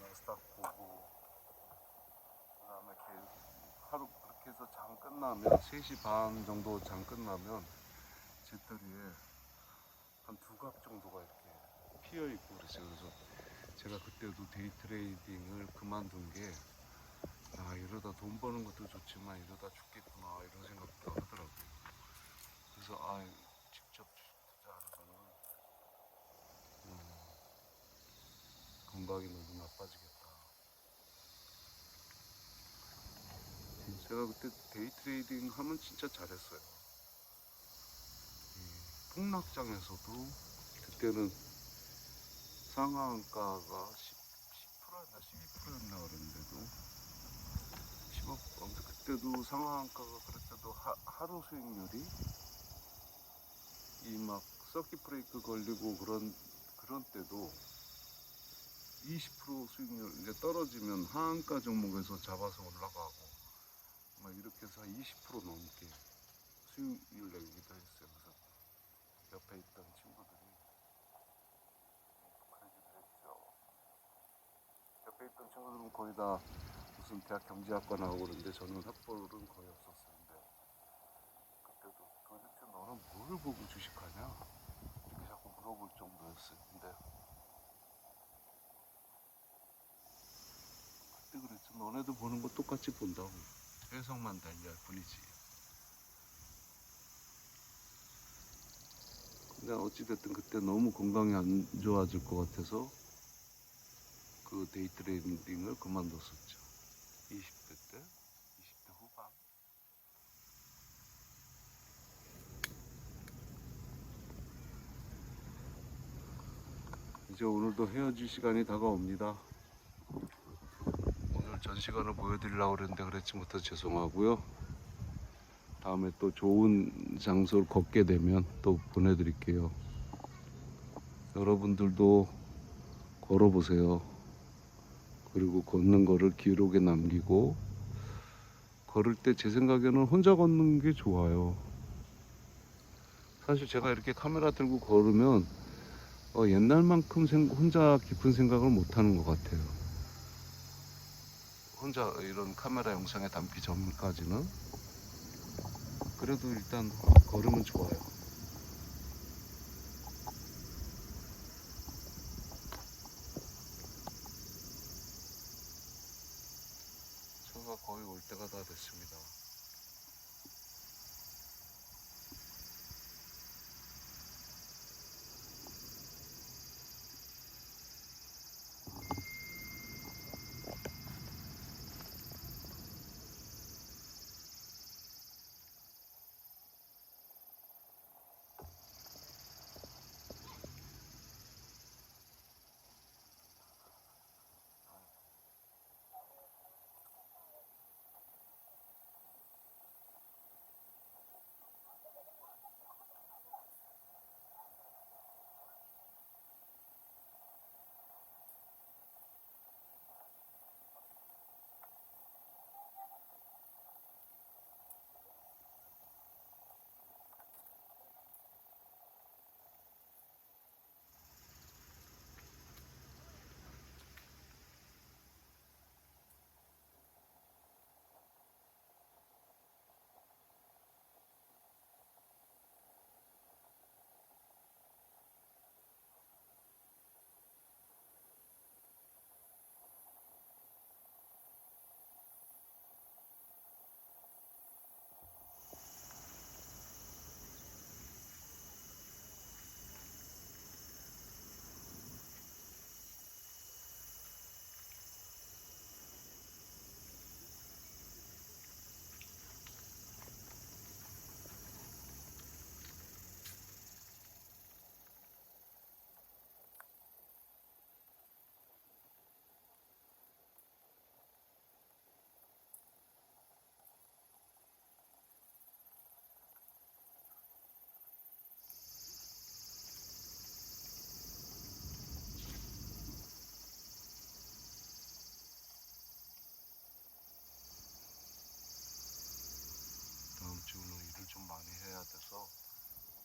나스닥 보고 그다음에 이렇게 하루 그렇게 해서 장 끝나면 3시 반 정도 장 끝나면 제 뜰에 한 두 갑 정도가 이렇게 피어 있고 그랬어요. 그래서 제가 그때도 데이 트레이딩을 그만둔 게 이러다 돈 버는 것도 좋지만 이러다 죽겠구나 이런 생각도 하더라고요. 그래서 직접 투자하는 거는 건강이 너무 나빠지겠다. 제가 그때 데이 트레이딩 하면 진짜 잘했어요. 폭락장에서도 그때는 상한가가 10%였나 12%였나 그랬는데도 10억, 아무튼 그때도 상한가가 그럴 때도 하루 수익률이 이 막 서킷 브레이크 걸리고 그런 때도 20% 수익률 이제 떨어지면 하한가 종목에서 잡아서 올라가고 막 이렇게 해서 20% 넘게 수익률 내기도 했어요. 그래서 옆에 있던 친구들이 그러기도 했죠. 옆에 있던 친구들은 거의 다 무슨 대학 경제학과 나오고 그러는데 저는 학벌은 거의 없었는데 그때도 도대체 너는 뭘 보고 주식하냐 이렇게 자꾸 물어볼 정도였어요. 근데 그때 그랬죠. 너네도 보는 거 똑같이 본다고. 해석만 달리할 뿐이지. 근데 어찌됐든 그때 너무 건강이 안 좋아질 것 같아서 그 데이 트레이딩을 그만뒀었죠. 20대 때, 20대 후반. 이제 오늘도 헤어질 시간이 다가옵니다. 오늘 전 시간을 보여드리려고 그랬는데 그랬지 못해서 죄송하고요. 다음에 또 좋은 장소를 걷게 되면 또 보내드릴게요. 여러분들도 걸어보세요. 그리고 걷는 거를 기록에 남기고 걸을 때 제 생각에는 혼자 걷는 게 좋아요. 사실 제가 이렇게 카메라 들고 걸으면 옛날만큼 혼자 깊은 생각을 못 하는 것 같아요. 혼자 이런 카메라 영상에 담기 전까지는. 그래도 일단 걸으면 좋아요. 차가 거의 올 때가 다 됐습니다. 주는 일을 좀 많이 해야 돼서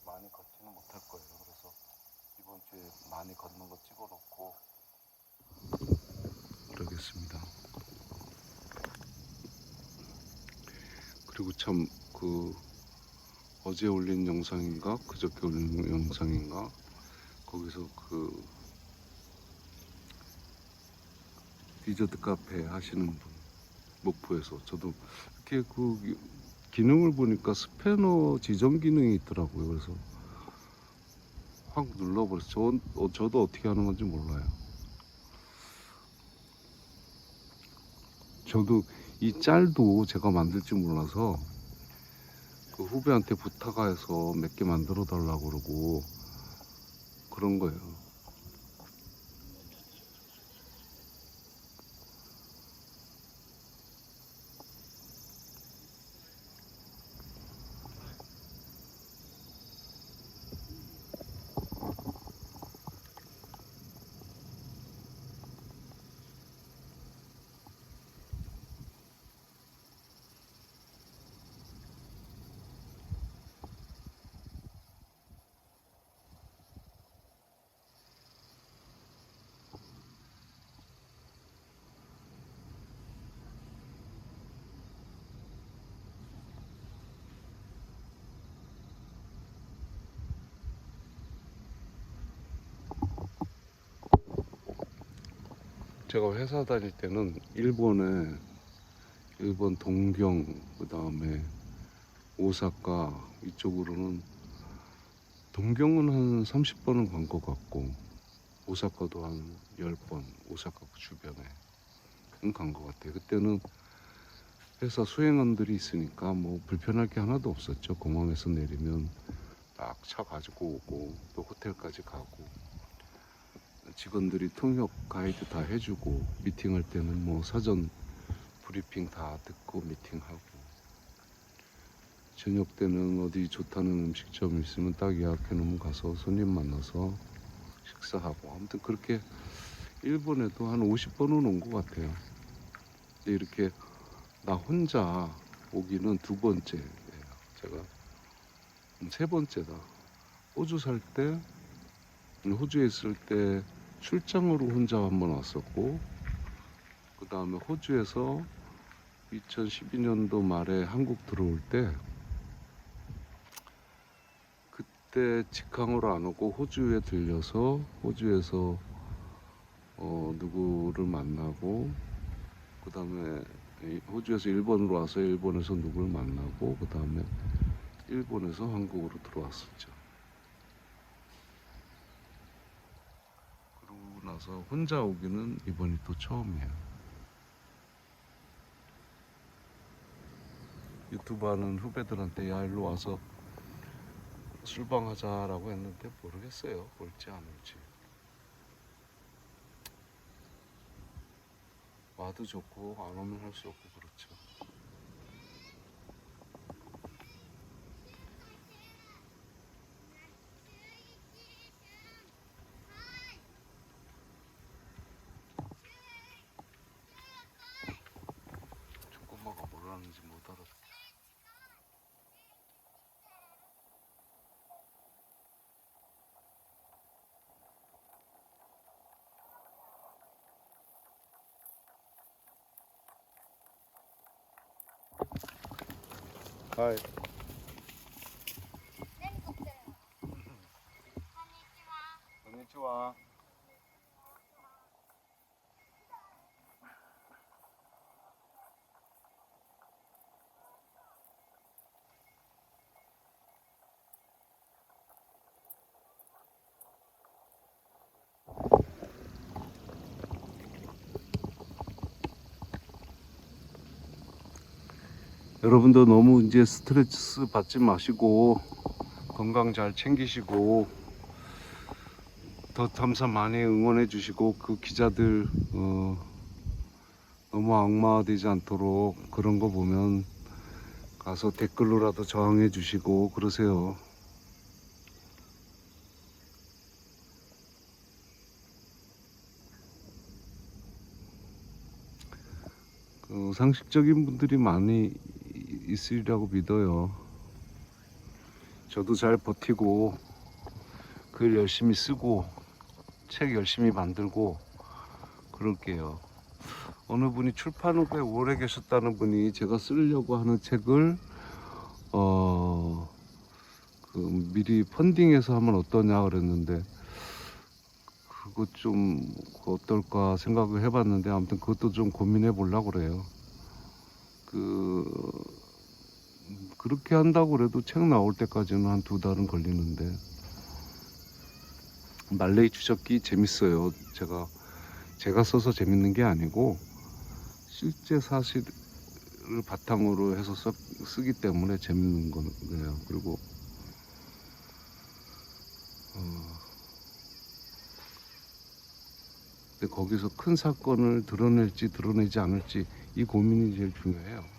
많이 걷지는 못할 거예요. 그래서 이번 주에 많이 걷는 거 찍어놓고 그러겠습니다. 그리고 참 어제 올린 영상인가 그저께 올린 영상인가 거기서 디저트 카페 하시는 분 목포에서 저도 이렇게 기능을 보니까 스패너 지정 기능이 있더라고요. 그래서 확 눌러버렸어요. 저도 어떻게 하는 건지 몰라요. 저도 이 짤도 제가 만들 줄 몰라서 후배한테 부탁해서 몇 개 만들어 달라고 그러고 그런 거예요. 제가 회사 다닐 때는 일본 동경 그 다음에 오사카 이쪽으로는 동경은 한 30번은 간 것 같고 오사카도 한 10번 오사카 그 주변에 간 것 같아요. 그때는 회사 수행원들이 있으니까 뭐 불편할 게 하나도 없었죠. 공항에서 내리면 딱 차 가지고 오고 또 호텔까지 가고 직원들이 통역 가이드 다 해주고 미팅할 때는 뭐 사전 브리핑 다 듣고 미팅하고 저녁 때는 어디 좋다는 음식점 있으면 딱 예약해 놓으면 가서 손님 만나서 식사하고 아무튼 그렇게 일본에도 한 50번은 온 것 같아요. 근데 이렇게 나 혼자 오기는 두 번째예요. 제가 세 번째다. 호주에 있을 때 출장으로 혼자 한번 왔었고 그 다음에 호주에서 2012년도 말에 한국 들어올 때 그때 직항으로 안 오고 호주에 들려서 호주에서 누구를 만나고 그 다음에 호주에서 일본으로 와서 일본에서 누구를 만나고 그 다음에 일본에서 한국으로 들어왔었죠. 그러고 나서 혼자 오기는 이번이 또 처음이에요. 유튜브 하는 후배들한테 야 일로 와서 술방하자라고 했는데 모르겠어요. 올지 안 올지. 와도 좋고 안 오면 할 수 없고 그렇죠. 조금마가 뭐라는지 못 알아듣겠어. 하이. konnichiwa. 여러분도 너무 이제 스트레스 받지 마시고 건강 잘 챙기시고 더 탐사 많이 응원해 주시고 그 기자들 너무 악마되지 않도록 그런 거 보면 가서 댓글로라도 저항해 주시고 그러세요. 상식적인 분들이 많이 있으리라고 믿어요. 저도 잘 버티고 글 열심히 쓰고 책 열심히 만들고 그럴게요. 어느 분이 출판을 꽤 오래 계셨다는 분이 제가 쓰려고 하는 책을 미리 펀딩해서 하면 어떠냐 그랬는데 그것 좀 어떨까 생각을 해봤는데 아무튼 그것도 좀 고민해 보려고 그래요. 그렇게 한다고 그래도 책 나올 때까지는 한 2달은 걸리는데 말레이 추적기 재밌어요. 제가 써서 재밌는 게 아니고 실제 사실을 바탕으로 해서 쓰기 때문에 재밌는 거예요. 그리고 근데 거기서 큰 사건을 드러낼지 드러내지 않을지 이 고민이 제일 중요해요.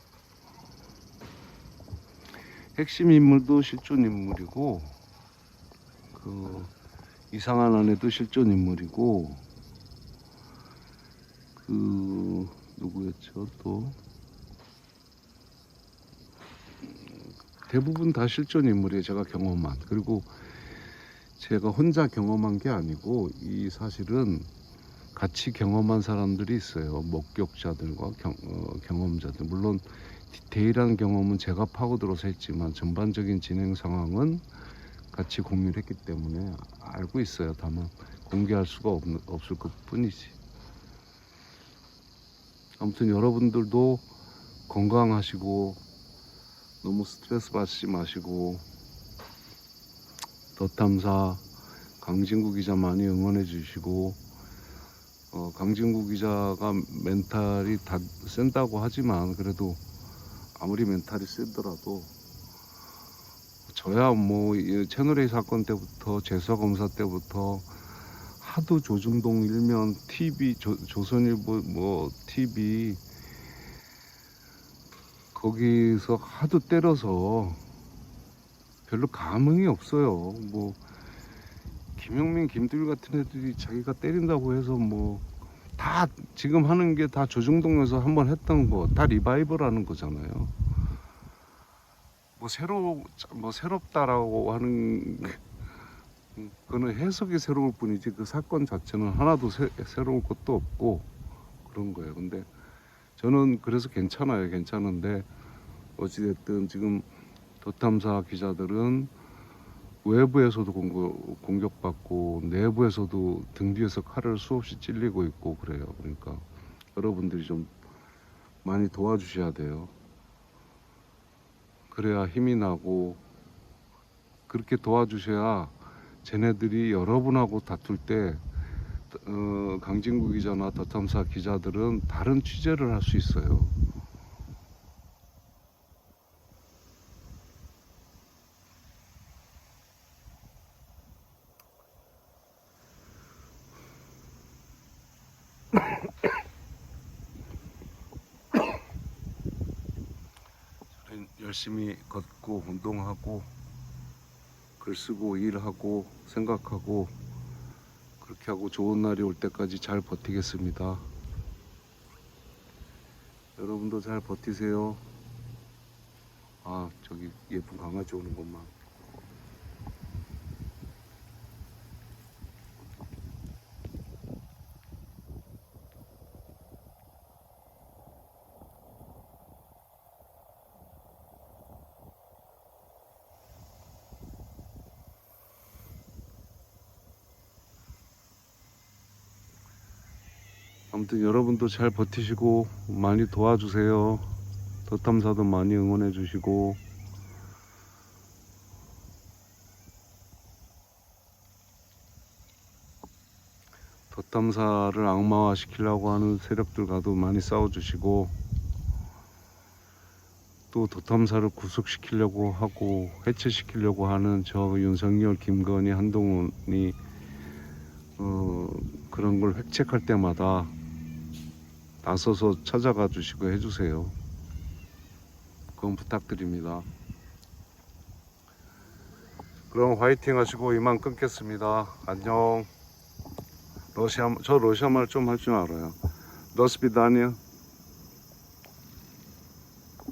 핵심 인물도 실존 인물이고 이상한 아내도 실존 인물이고 누구였죠 또 대부분 다 실존 인물이에요. 제가 경험한. 그리고 제가 혼자 경험한 게 아니고 이 사실은 같이 경험한 사람들이 있어요. 목격자들과 경험자들. 물론 디테일한 경험은 제가 파고들어서 했지만 전반적인 진행 상황은 같이 공유를 했기 때문에 알고 있어요. 다만 공개할 수가 없을 것 뿐이지. 아무튼 여러분들도 건강하시고 너무 스트레스 받지 마시고 덧탐사 강진구 기자 많이 응원해 주시고 강진구 기자가 멘탈이 다 센다고 하지만 그래도 아무리 멘탈이 세더라도 저야 뭐 채널A 사건 때부터 재수검사 때부터 하도 조중동 일면 TV 조선일보 뭐 TV 거기서 하도 때려서 별로 감흥이 없어요. 뭐 김용민, 김두일 같은 애들이 자기가 때린다고 해서 뭐 다 지금 하는 게 다 조중동에서 한번 했던 거 다 리바이벌하는 거잖아요. 뭐 새롭다라고 하는 그거는 해석이 새로울 뿐이지 그 사건 자체는 하나도 새로운 것도 없고 그런 거예요. 근데 저는 그래서 괜찮아요. 괜찮은데 어찌됐든 지금 덧탐사 기자들은 외부에서도 공격받고 내부에서도 등 뒤에서 칼을 수없이 찔리고 있고 그래요. 그러니까 여러분들이 좀 많이 도와주셔야 돼요. 그래야 힘이 나고 그렇게 도와주셔야 쟤네들이 여러분하고 다툴 때 강진구 기자나 덧탐사 기자들은 다른 취재를 할 수 있어요. 열심히 걷고 운동하고 글쓰고 일하고 생각하고 그렇게 하고 좋은 날이 올 때까지 잘 버티겠습니다. 여러분도 잘 버티세요. 아 저기 예쁜 강아지 오는 것만. 아무튼 여러분도 잘 버티시고 많이 도와주세요. 덧탐사도 많이 응원해 주시고 덧탐사를 악마화 시키려고 하는 세력들과도 많이 싸워주시고 또 덧탐사를 구속시키려고 하고 해체시키려고 하는 저 윤석열, 김건희, 한동훈이 그런 걸 획책할 때마다 나서서 찾아가 주시고 해주세요. 그건 부탁드립니다. 그럼 화이팅 하시고 이만 끊겠습니다. 안녕. 저 러시아 말 좀 할 줄 알아요. До свидания.